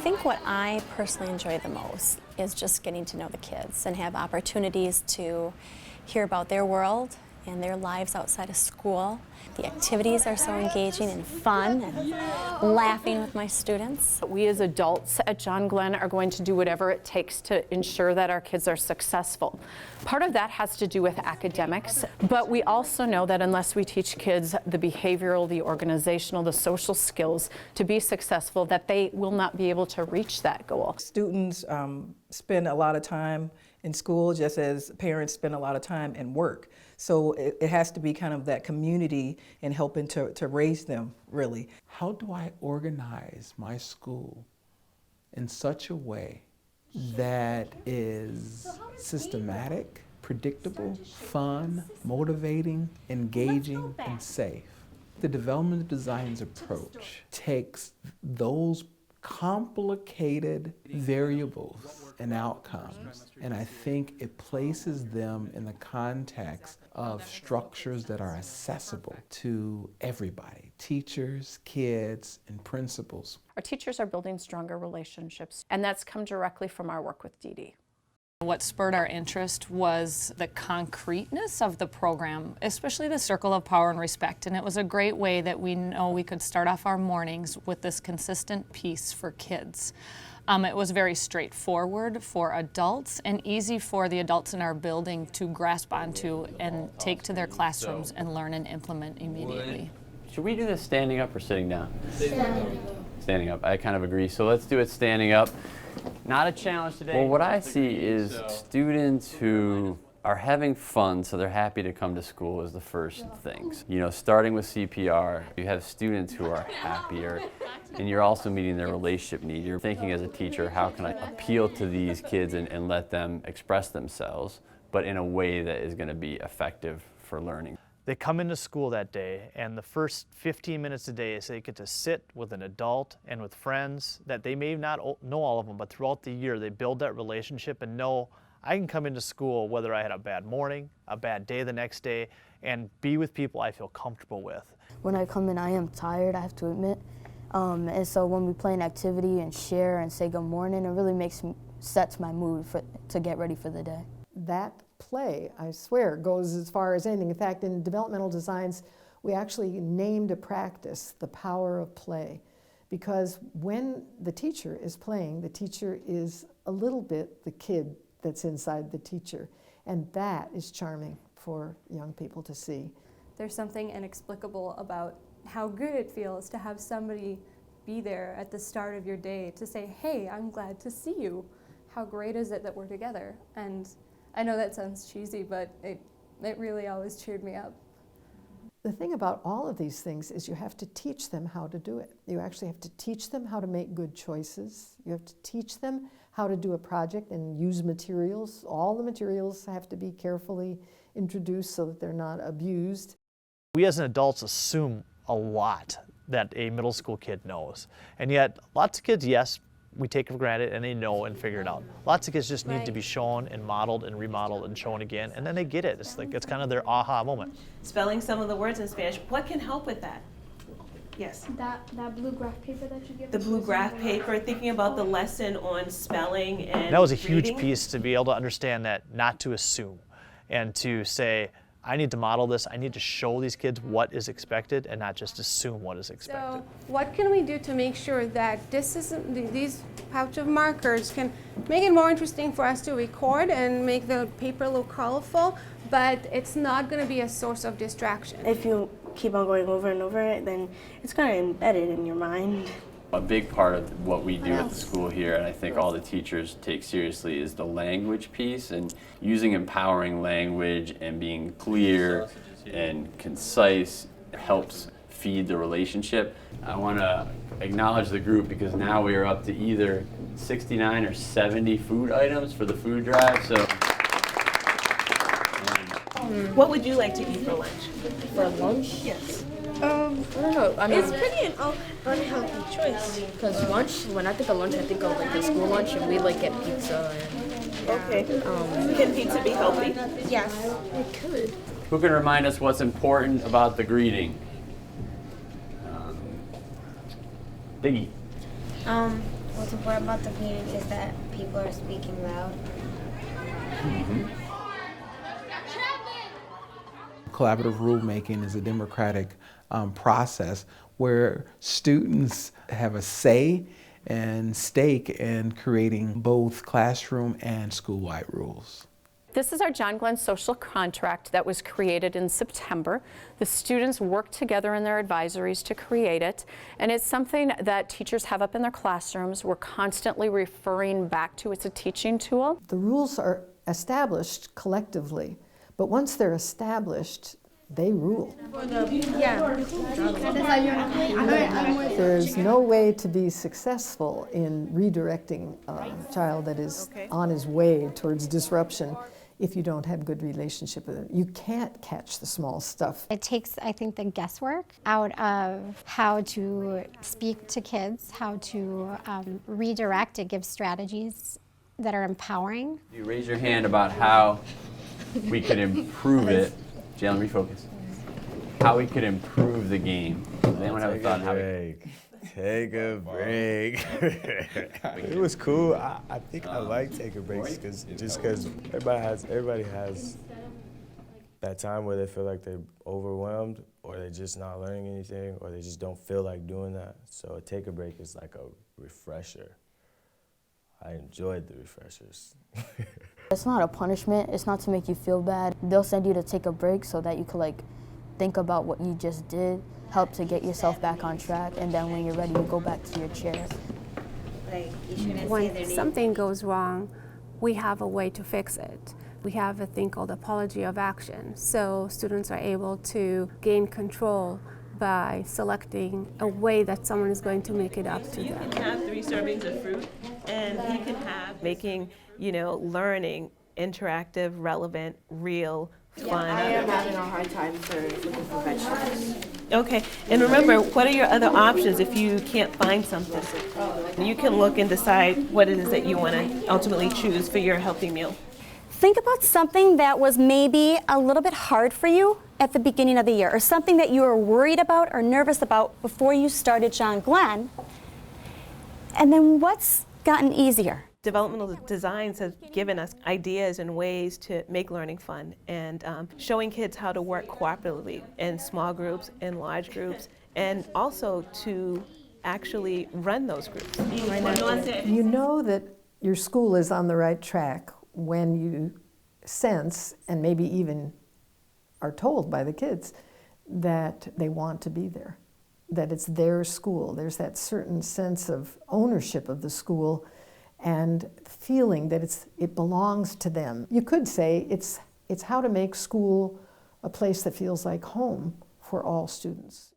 think what I personally enjoy the most is just getting to know the kids and have opportunities to hear about their world and their lives outside of school. The activities are so engaging and fun, and laughing with my students. We as adults at John Glenn are going to do whatever it takes to ensure that our kids are successful. Part of that has to do with academics, but we also know that unless we teach kids the behavioral, the organizational, the social skills to be successful, that they will not be able to reach that goal. Students spend a lot of time in school just as parents spend a lot of time in work. So it has to be kind of that community and helping to raise them, really. How do I organize my school in such a way that is systematic, predictable, fun, motivating, engaging, and safe? The Developmental Designs approach takes those complicated variables and outcomes, and I think it places them in the context of structures that are accessible to everybody, teachers, kids, and principals. Our teachers are building stronger relationships, and that's come directly from our work with Dee Dee. What spurred our interest was the concreteness of the program, especially the circle of power and respect. And it was a great way that we know we could start off our mornings with this consistent piece for kids. It was very straightforward for adults and easy for the adults in our building to grasp onto and take to their classrooms and learn and implement immediately. Should we do this standing up or sitting down? Standing up. I kind of agree. So let's do it standing up. Not a challenge today. Well, what I see is students who are having fun, so they're happy to come to school is the first things. You know, starting with CPR, you have students who are happier, and you're also meeting their relationship need. You're thinking as a teacher, how can I appeal to these kids and let them express themselves, but in a way that is going to be effective for learning. They come into school that day, and the first 15 minutes a day is they get to sit with an adult and with friends that they may not know all of them, but throughout the year they build that relationship and know I can come into school whether I had a bad morning, a bad day the next day, and be with people I feel comfortable with. When I come in, I am tired, I have to admit. And so when we play an activity and share and say good morning, it really sets my mood to get ready for the day. That play, I swear, goes as far as anything. In fact, in Developmental Designs, we actually named a practice, the power of play. Because when the teacher is playing, the teacher is a little bit the kid that's inside the teacher. And that is charming for young people to see. There's something inexplicable about how good it feels to have somebody be there at the start of your day to say, hey, I'm glad to see you. How great is it that we're together? And I know that sounds cheesy, but it really always cheered me up. The thing about all of these things is you have to teach them how to do it. You actually have to teach them how to make good choices. You have to teach them how to do a project and use materials. All the materials have to be carefully introduced so that they're not abused. We as adults assume a lot that a middle school kid knows. And yet, lots of kids, yes, we take it for granted and they know and figure it out. Lots of kids just need to be shown and modeled and remodeled and shown again, and then they get it. It's like, it's kind of their aha moment. Spelling some of the words in Spanish, what can help with that? Yes? That blue graph paper that you give The blue graph paper, thinking about the lesson on spelling and that was a reading. huge piece to be able to understand that, not to assume, and to say, I need to model this, I need to show these kids what is expected and not just assume what is expected. So what can we do to make sure that these pouch of markers can make it more interesting for us to record and make the paper look colorful, but it's not going to be a source of distraction? If you keep on going over and over it, then it's kind of embedded in your mind. A big part of what we do at the school here, and I think all the teachers take seriously, is the language piece, and using empowering language and being clear and concise helps feed the relationship. I want to acknowledge the group because now we are up to either 69 or 70 food items for the food drive. So, what would you like to eat for lunch? For lunch? Yes. I don't know. I mean, It's pretty an unhealthy choice. because lunch, when I think of lunch, I think of like the school lunch, and we like get pizza. Okay. Can pizza be healthy? Yes. It could. who can remind us what's important about the greeting? Biggie. What's important about the meeting is that people are speaking loud. Collaborative rulemaking is a democratic process where students have a say and stake in creating both classroom and school-wide rules. This is our John Glenn social contract that was created in September. The students worked together in their advisories to create it, and it's something that teachers have up in their classrooms. We're constantly referring back to. It's a teaching tool. The rules are established collectively, but once they're established, they rule. There's no way to be successful in redirecting a child that is on his way towards disruption if you don't have good relationship with them. You can't catch the small stuff. It takes, I think, the guesswork out of how to speak to kids, how to redirect. It gives strategies that are empowering. You raise your hand about how we could improve it. Jalen, refocus. How we could improve the game. Does anyone have a thought on how we... Take a break. It was cool. I think I like taking breaks because everybody has that time where they feel like they're overwhelmed or they're just not learning anything or they just don't feel like doing that. So a take a break is like a refresher. I enjoyed the refreshers. It's not a punishment. It's not to make you feel bad. They'll send you to take a break so that you can think about what you just did, help to get yourself back on track, and then when you're ready, you go back to your chair. When something goes wrong, we have a way to fix it. We have a thing called apology of action. So students are able to gain control by selecting a way that someone is going to make it up to them. You can have 3 servings of fruit, and you can have making, learning interactive, relevant, real, fun. I am having a hard time looking for vegetables. Okay, and remember, what are your other options if you can't find something? You can look and decide what it is that you want to ultimately choose for your healthy meal. Think about something that was maybe a little bit hard for you at the beginning of the year, or something that you were worried about or nervous about before you started John Glenn, and then what's gotten easier? Developmental Designs has given us ideas and ways to make learning fun and showing kids how to work cooperatively in small groups, in large groups, and also to actually run those groups. You know that your school is on the right track when you sense, and maybe even are told by the kids, that they want to be there, that it's their school. There's that certain sense of ownership of the school and feeling that it belongs to them. You could say it's how to make school a place that feels like home for all students.